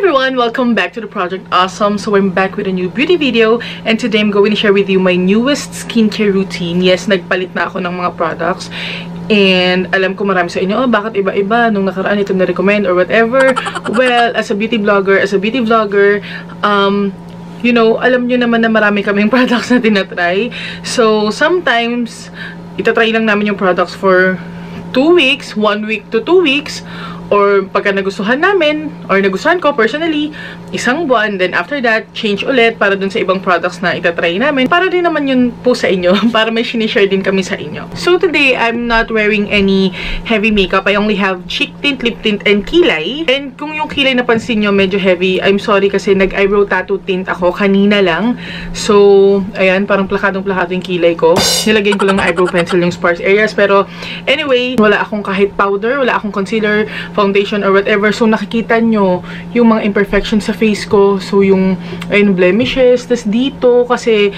everyone! Welcome back to the Project Awesome. So I'm back with a new beauty video, and today I'm going to share with you my newest skincare routine. Yes, nagpalit na ako ng mga products. And alam ko marami sa inyo, oh, bakit iba-iba nung nakaraan ito na-recommend or whatever. Well, as a beauty vlogger, you know, alam nyo naman na marami kaming products na tinatry. So, sometimes, itatry lang namin yung products for 2 weeks, 1 week to 2 weeks, or pagka nagustuhan namin, or nagustuhan ko personally, 1 buwan, then after that, change ulit para dun sa ibang products na itatry namin. Para din naman yun po sa inyo, para may sinishare din kami sa inyo. So today, I'm not wearing any heavy makeup. I only have cheek tint, lip tint, and kilay. And kung yung kilay napansin nyo medyo heavy, I'm sorry kasi nag-eyebrow tattoo tint ako kanina lang. So, ayan, parang plakadong-plakado yung kilay ko. Nilagyan ko lang ng eyebrow pencil yung sparse areas. Pero, anyway, wala akong kahit powder, wala akong concealer, foundation, or whatever. So, nakikita nyo yung mga imperfections sa face ko. So, yung ayun, blemishes. Tas dito, kasi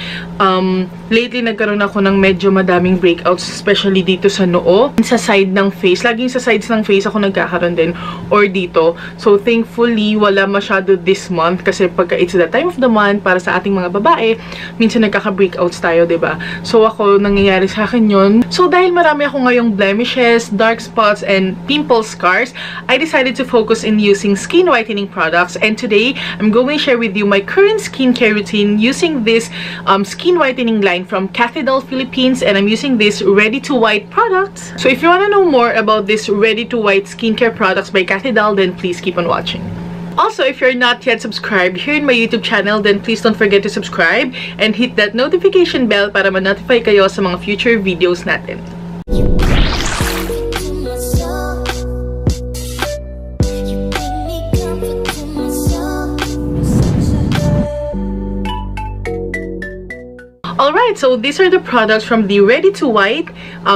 lately nagkaroon ako ng medyo madaming breakouts, especially dito sa noo. Sa side ng face. Laging sa sides ng face ako nagkakaroon din. Or dito. So, thankfully, wala masyado this month. Kasi pagka it's the time of the month, para sa ating mga babae, minsan nagkaka-breakouts tayo, diba? So, ako, nangyayari sa akin yun. So, dahil marami ako ngayong blemishes, dark spots, and pimple scars, I decided to focus in using skin whitening products, and today I'm going to share with you my current skincare routine using this skin whitening line from Cathy Philippines, and I'm using this Ready to White products. So if you want to know more about this Ready to White skincare products by Cathy, then please keep on watching. Also, if you're not yet subscribed here in my YouTube channel, then please don't forget to subscribe and hit that notification bell para ma-notify kayo sa mga future videos natin. Alright, so these are the products from the Ready to White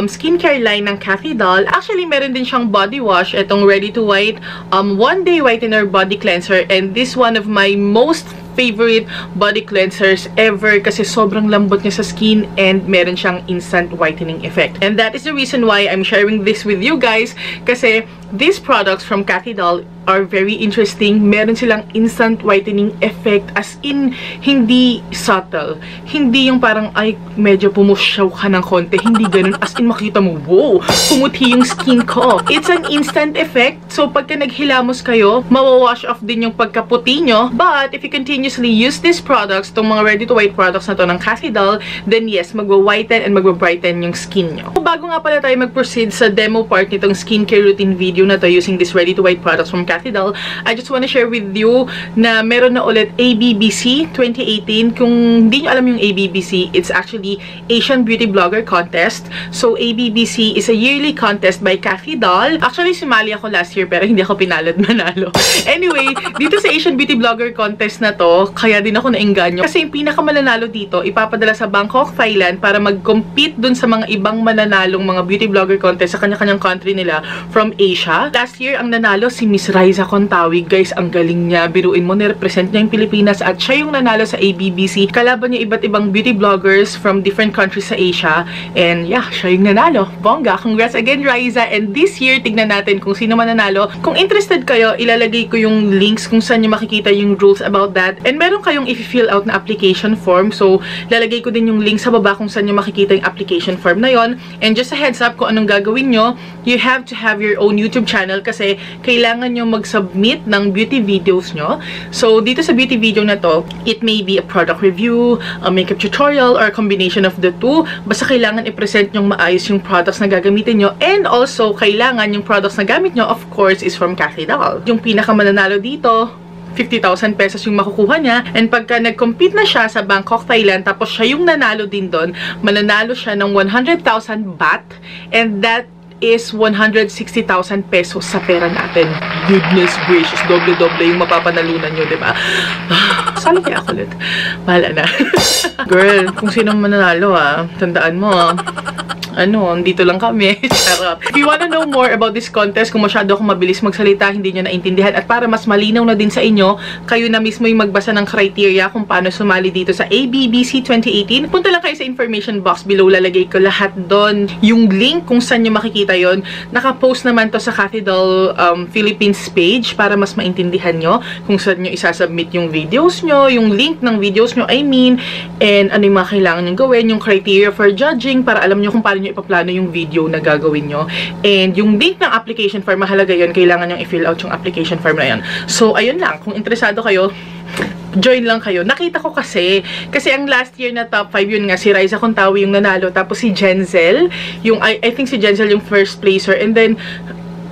skincare line ng Cathy. Actually, meron din siyang body wash, itong Ready to White 1-day whitener body cleanser, and this one of my most favorite body cleansers ever kasi sobrang lambot niya sa skin and meron siyang instant whitening effect. And that is the reason why I'm sharing this with you guys, kasi these products from Cathy are very interesting. Meron silang instant whitening effect, as in, hindi subtle. Hindi yung parang, ay, medyo pumusyaw ka ng konti. Hindi ganun. As in, makita mo, wow, pumuti yung skin ko. It's an instant effect. So, pagka naghilamos kayo, mawawash off din yung pagkaputi nyo. But, if you continuously use these products, itong mga ready-to-white products na to ng Cathy, then yes, magwa-whiten and magwa-brighten yung skin nyo. So, bago nga pala tayo mag-proceed sa demo part nitong skincare routine video na to using this ready-to-white products from Cathy, I just want to share with you na meron na ulit ABBC 2018. Kung hindi nyo alam yung ABBC, it's actually Asian Beauty Blogger Contest. So, ABBC is a yearly contest by Cathy. Actually, sumali ako last year pero hindi ako pinalad manalo. Anyway, dito sa Asian Beauty Blogger Contest na to, kaya din ako naengganyo. Kasi yung pinakamananalo dito, ipapadala sa Bangkok, Thailand para mag-compete dun sa mga ibang mananalong mga beauty blogger contest sa kanya-kanyang country nila from Asia. Last year, ang nanalo si Miss Riza Kontawig. Guys, ang galing niya. Biruin mo, nirepresent niya yung Pilipinas at siya yung nanalo sa ABBC. Kalaban niya iba't ibang beauty bloggers from different countries sa Asia. And yeah, siya yung nanalo. Bongga. Congrats again, Riza. And this year, tignan natin kung sino man nanalo. Kung interested kayo, ilalagay ko yung links kung saan nyo makikita yung rules about that. And meron kayong i-fill out na application form. So, lalagay ko din yung link sa baba kung saan nyo makikita yung application form na yon. And just a heads up kung anong gagawin nyo, you have to have your own YouTube channel kasi kailangan nyo mag-submit ng beauty videos nyo. So, dito sa beauty video na to, it may be a product review, a makeup tutorial, or a combination of the two. Basta kailangan i-present nyong maayos yung products na gagamitin nyo. And also, kailangan yung products na gamit nyo, of course, is from Cathy. Yung pinakamananalo dito, 50,000 pesos yung makukuha niya. And pagka nag-compete na siya sa Bangkok, Thailand, tapos siya yung nanalo din doon, mananalo siya ng 100,000 baht. And that is 160,000 pesos sa pera natin. Goodness gracious, doble-doble yung mapapanalunan nyo, diba? Sali kaya ako ulit. Bahala na. Girl, kung sino mananalo tandaan mo, ano, dito lang kami. Charot. If you wanna know more about this contest, kung masyado akong mabilis magsalita, hindi nyo naintindihan, at para mas malinaw na din sa inyo, kayo na mismo yung magbasa ng criteria kung paano sumali dito sa ABBC 2018, punta lang kayo sa information box below. Lalagay ko lahat doon. Yung link kung saan nyo makikita yon. Nakapost naman to sa Cathy Philippines page para mas maintindihan nyo kung saan nyo isasubmit yung videos nyo, yung link ng videos nyo, I mean, and ano yung mga kailangan nyo gawin, yung criteria for judging, para alam nyo kung paano nyo ipaplano yung video na gagawin nyo. And yung link ng application form, mahalaga yun, kailangan nyo i-fill out yung application form na yan. So, ayun lang. Kung interesado kayo, join lang kayo. Nakita ko kasi ang last year na top 5, yun nga, si Raisa Contawi yung nanalo, tapos si Jenzel, yung, I think si Jenzel yung first placer, and then,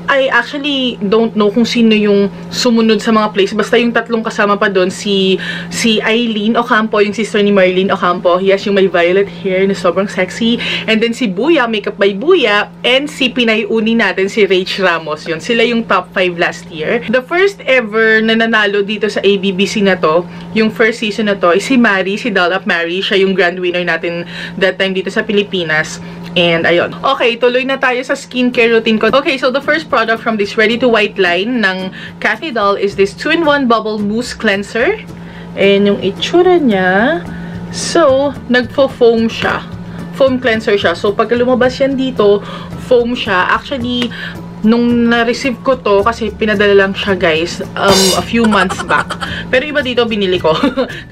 I actually don't know kung sino yung sumunod sa mga place. Basta yung tatlong kasama pa doon, si Eileen Ocampo, yung sister ni Marlene Ocampo. Yes, yung may violet hair na sobrang sexy. And then si Buya, makeup by Buya. And si pinay-uni natin, si Rach Ramos. Yun, sila yung top 5 last year. The first ever na nanalo dito sa ABBC na to, yung first season na to, is si Mari, si Doll Up Mari. Siya yung grand winner natin that time dito sa Pilipinas. And ayun. Okay, tuloy na tayo sa skincare routine ko. Okay, so the first product from this ready to white line ng Cathy Doll is this 2-in-1 bubble mousse cleanser. And yung itsura niya, so nagfo-foam siya. Foam cleanser siya. So pag lumabas yan dito, foam siya. Actually, nung na-receive ko to, kasi pinadala lang siya guys, a few months back. Pero iba dito, binili ko.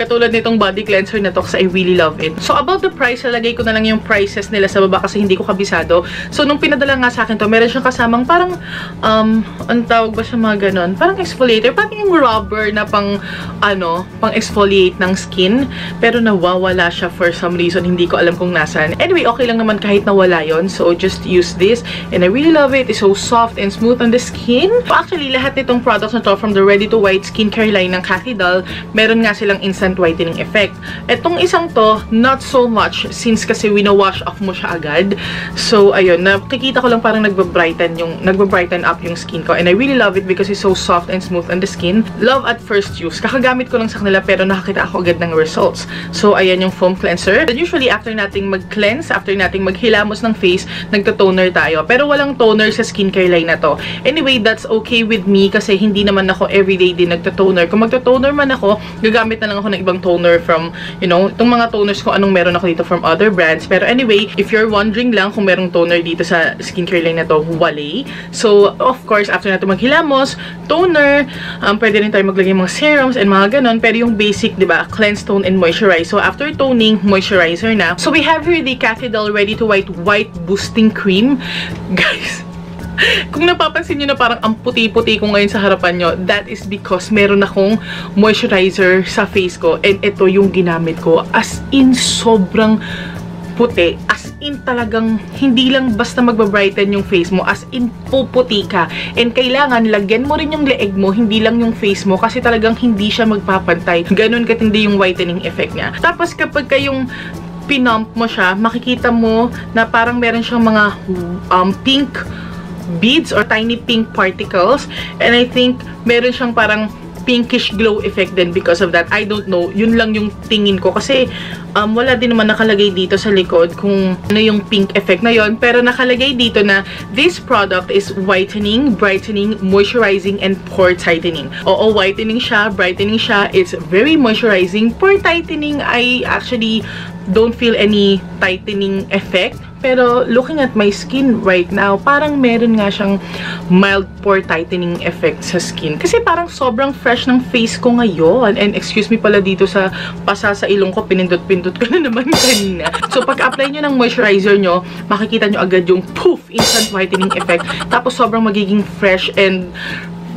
Katulad nitong body cleanser na to, kasi I really love it. So about the price, lalagay ko na lang yung prices nila sa baba kasi hindi ko kabisado. So nung pinadala nga sa akin to, meron siyang kasamang parang, ang tawag ba sa mga ganon? Parang exfoliator, parang yung rubber na pang, pang exfoliate ng skin. Pero nawawala siya for some reason, hindi ko alam kung nasan. Anyway, okay lang naman kahit nawala yon. So just use this, and I really love it. It's so soft and smooth on the skin. So actually, lahat nitong products na to from the Ready to White skincare line ng Cathy Doll, meron nga silang instant whitening effect. Etong isang to, not so much since kasi wina-wash off mo siya agad. So ayun, nakikita ko lang parang nagba-brighten up yung skin ko, and I really love it because it's so soft and smooth on the skin. Love at first use. Kakagamit ko lang sa kanila pero nakakita ako agad ng results. So ayan yung foam cleanser. And usually after nating mag-cleanse, after nating maghilamos ng face, nagto-toner tayo. Pero walang toner sa skincare line na to. Anyway, that's okay with me kasi hindi naman ako everyday din nagto-toner. Kung magto-toner man ako, gagamit na lang ako ng ibang toner from, you know, itong mga toners ko, anong meron ako dito from other brands. Pero anyway, if you're wondering lang kung merong toner dito sa skincare line na to, wale. So, of course, after natin maghilamos, toner, pwede rin tayo maglagay mga serums and mga ganon. Pero yung basic, diba, cleanse, tone, and moisturize. So, after toning, moisturizer na. So, we have here the Cathy Doll Ready to White White Boosting Cream. Guys, kung napapansin nyo na parang ang puti-puti ko ngayon sa harapan nyo, that is because meron akong moisturizer sa face ko, and ito yung ginamit ko. As in, sobrang puti. As in, talagang hindi lang basta magbabrighten yung face mo. As in, puputi ka. And kailangan, lagyan mo rin yung leeg mo, hindi lang yung face mo, kasi talagang hindi siya magpapantay. Ganun katindi yung whitening effect niya. Tapos kapag kayong pinump mo siya, makikita mo na parang meron siyang mga pink beads or tiny pink particles, and I think meron siyang parang pinkish glow effect din because of that. I don't know, yun lang yung tingin ko kasi wala din naman nakalagay dito sa likod kung ano yung pink effect na yon, pero nakalagay dito na this product is whitening, brightening, moisturizing, and pore tightening. Oo, whitening siya, brightening siya, it's very moisturizing. Pore tightening, I actually don't feel any tightening effect. Pero looking at my skin right now, parang meron nga siyang mild pore tightening effect sa skin. Kasi parang sobrang fresh ng face ko ngayon. And excuse me pala dito sa pasa sa ilong ko, pinindot-pindot ko na naman kanina. So pag-apply nyo ng moisturizer nyo, makikita nyo agad yung poof, instant whitening effect. Tapos sobrang magiging fresh and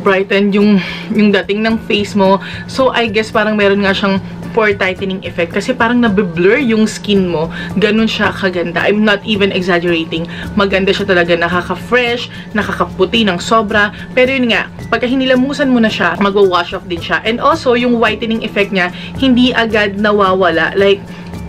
brighten yung dating ng face mo. So I guess parang meron nga siyang pore tightening effect kasi parang nabe-blur yung skin mo. Ganun siya kaganda. I'm not even exaggerating. Maganda siya talaga. Nakaka-fresh, nakakaputi ng sobra. Pero yun nga, pagka hinilamusan mo na siya, magwa-wash off din siya. And also, yung whitening effect niya, hindi agad nawawala. Like,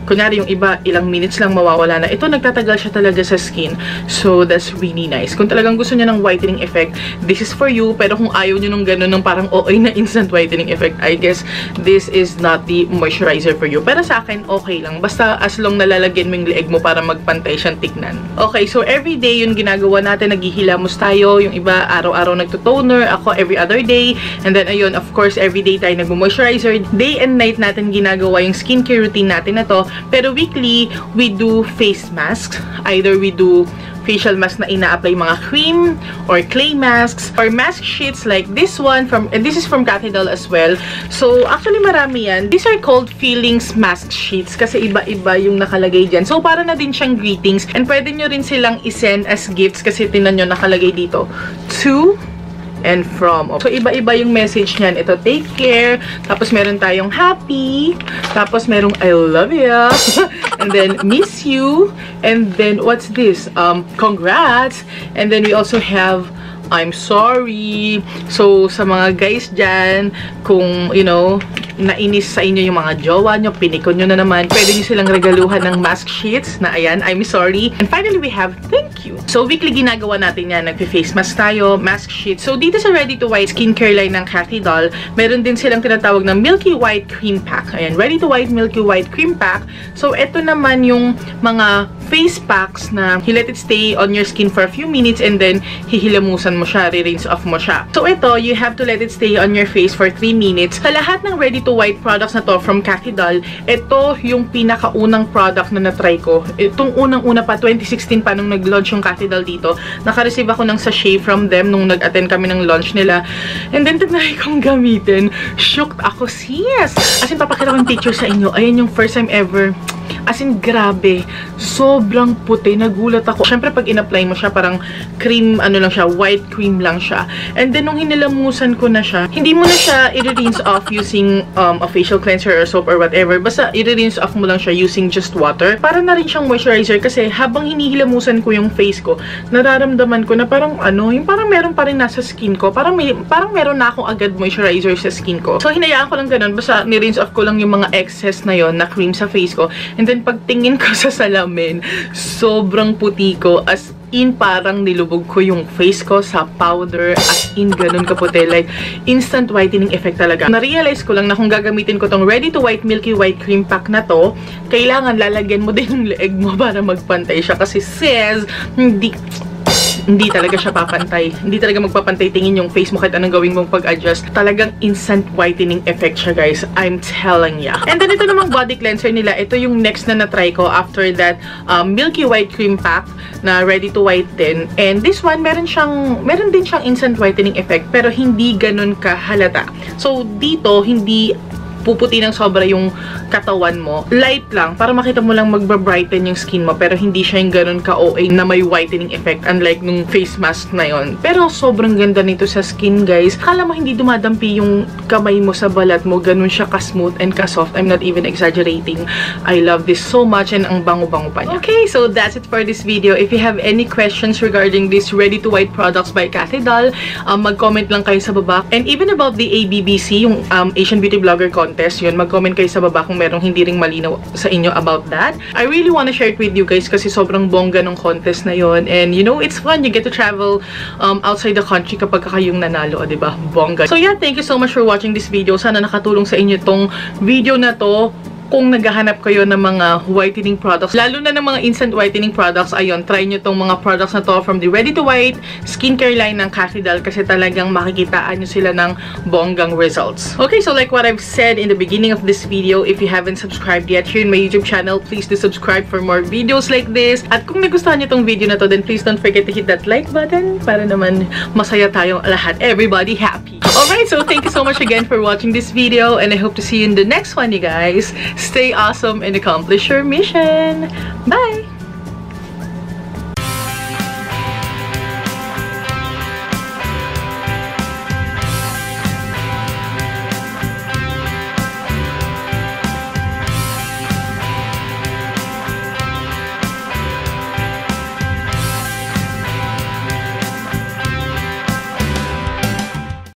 kunyari yung iba, ilang minutes lang mawawala na. Ito, nagtatagal siya talaga sa skin. So, that's really nice. Kung talagang gusto niya ng whitening effect, this is for you. Pero kung ayaw niyo nung ganun, ng parang OA na instant whitening effect, I guess this is not the moisturizer for you. Pero sa akin, okay lang. Basta as long nalalagyan mo yung leeg mo para magpantay siyang tignan. Okay, so everyday yung ginagawa natin, naghihilamos tayo. Yung iba, araw-araw nagto-toner. Ako, every other day. And then, ayun, of course, everyday tayo nag-moisturizer. Day and night natin ginagawa yung skincare routine natin na to. Pero weekly, we do face masks. Either we do facial mask na ina-apply mga cream or clay masks or mask sheets like this one and this is from Cathy as well. So actually marami yan. These are called feelings mask sheets kasi iba-iba yung nakalagay dyan. So para na din siyang greetings and pwede nyo rin silang isend as gifts kasi tinan nyo nakalagay dito to and from. So, iba-iba yung message niyan. Ito, take care. Tapos, meron tayong happy. Tapos, merong I love you. And then, miss you. And then, what's this? Congrats. And then, we also have I'm sorry. So, sa mga guys dyan, kung, you know, nainis sa inyo yung mga jowa nyo, pinikon nyo na naman, pwede nyo silang regaluhan ng mask sheets na ayan, I'm sorry. And finally, we have thank you. So, weekly ginagawa natin yan. Nagpi-face mask tayo, mask sheets. So, dito sa Ready to White skincare line ng Cathy, meron din silang tinatawag na Milky White Cream Pack. Ayan, Ready to White Milky White Cream Pack. So, ito naman yung mga face packs na you let it stay on your skin for a few minutes and then hihilamusan mo siya, rinse off mo siya. So, ito, you have to let it stay on your face for 3 minutes. Sa lahat ng Ready to White products na to from Cathy, ito yung pinakaunang product na na-try ko. Itong unang-una pa, 2016 pa nung nag-launch yung Cathy dito. Naka-receive ako ng sachet from them nung nag-attend kami ng launch nila. And then, tinry kong gamitin. Shocked ako, sis! As in, papakita ko yung picture sa inyo. Ayan yung first time ever. As in, grabe. Sobrang puti. Nagulat ako. Siyempre, pag in-apply mo siya, parang cream, ano lang siya, white cream lang siya. And then, nung hinilamusan ko na siya, hindi mo na siya i-rinse off using a facial cleanser or soap or whatever. Basta, i-rinse off mo lang siya using just water. Para na rin siyang moisturizer kasi habang hinihilamusan ko yung face ko, nararamdaman ko na parang ano, yung parang meron pa rin nasa skin ko. Parang meron na akong agad moisturizer sa skin ko. So, hinayaan ko lang ganun. Basta, ni-rinse off ko lang yung mga excess na yon na cream sa face ko. And then, pagtingin ko sa salamin, sobrang puti ko. As in, parang nilubog ko yung face ko sa powder. As in, ganun kaputi. Like, instant whitening effect talaga. Na-realize ko lang na kung gagamitin ko tong Ready to White Milky White Cream Pack na to, kailangan lalagyan mo din yung leeg mo para magpantay siya. Kasi sis, hindi talaga siya papantay. Hindi talaga magpapantay tingin yung face mo kahit anong gawin mong pag-adjust. Talagang instant whitening effect siya, guys. I'm telling ya. And then, ito namang body cleanser nila. Ito yung next na na-try ko after that Milky White Cream Pack na Ready to Whiten. And this one, meron din siyang instant whitening effect pero hindi ganun kahalata. So, dito, hindi puputi ng sobra yung katawan mo. Light lang, para makita mo lang magbabrighten yung skin mo, pero hindi siya yung ganun ka-OA na may whitening effect, unlike nung face mask na yon. Pero sobrang ganda nito sa skin, guys. Akala mo hindi dumadampi yung kamay mo sa balat mo, ganun siya ka-smooth and ka-soft. I'm not even exaggerating. I love this so much and ang bango-bango pa niya. Okay, so that's it for this video. If you have any questions regarding this Ready to White products by Cathy, mag-comment lang kayo sa baba. And even about the ABBC, yung Asian Beauty Blogger contest, yun, mag-comment kayo sa baba kung merong hindi ring malinaw sa inyo about that. I really want to share it with you guys kasi sobrang bongga ng contest na yun. And you know, it's fun. You get to travel outside the country kapag kayong nanalo, diba? Bongga. So yeah, thank you so much for watching this video. Sana nakatulong sa inyo tong video na to. Kung naghahanap kayo ng mga whitening products, lalo na ng mga instant whitening products, ayun, try nyo tong mga products na to from the Ready to White skincare line ng Cathy kasi talagang makikitaan nyo sila ng bonggang results. Okay, so like what I've said in the beginning of this video, if you haven't subscribed yet here in my YouTube channel, please do subscribe for more videos like this. At kung nagustuhan nyo tong video na to, then please don't forget to hit that like button para naman masaya tayong lahat. Everybody happy. Alright, so thank you so much again for watching this video and I hope to see you in the next one, you guys. Stay awesome and accomplish your mission. Bye!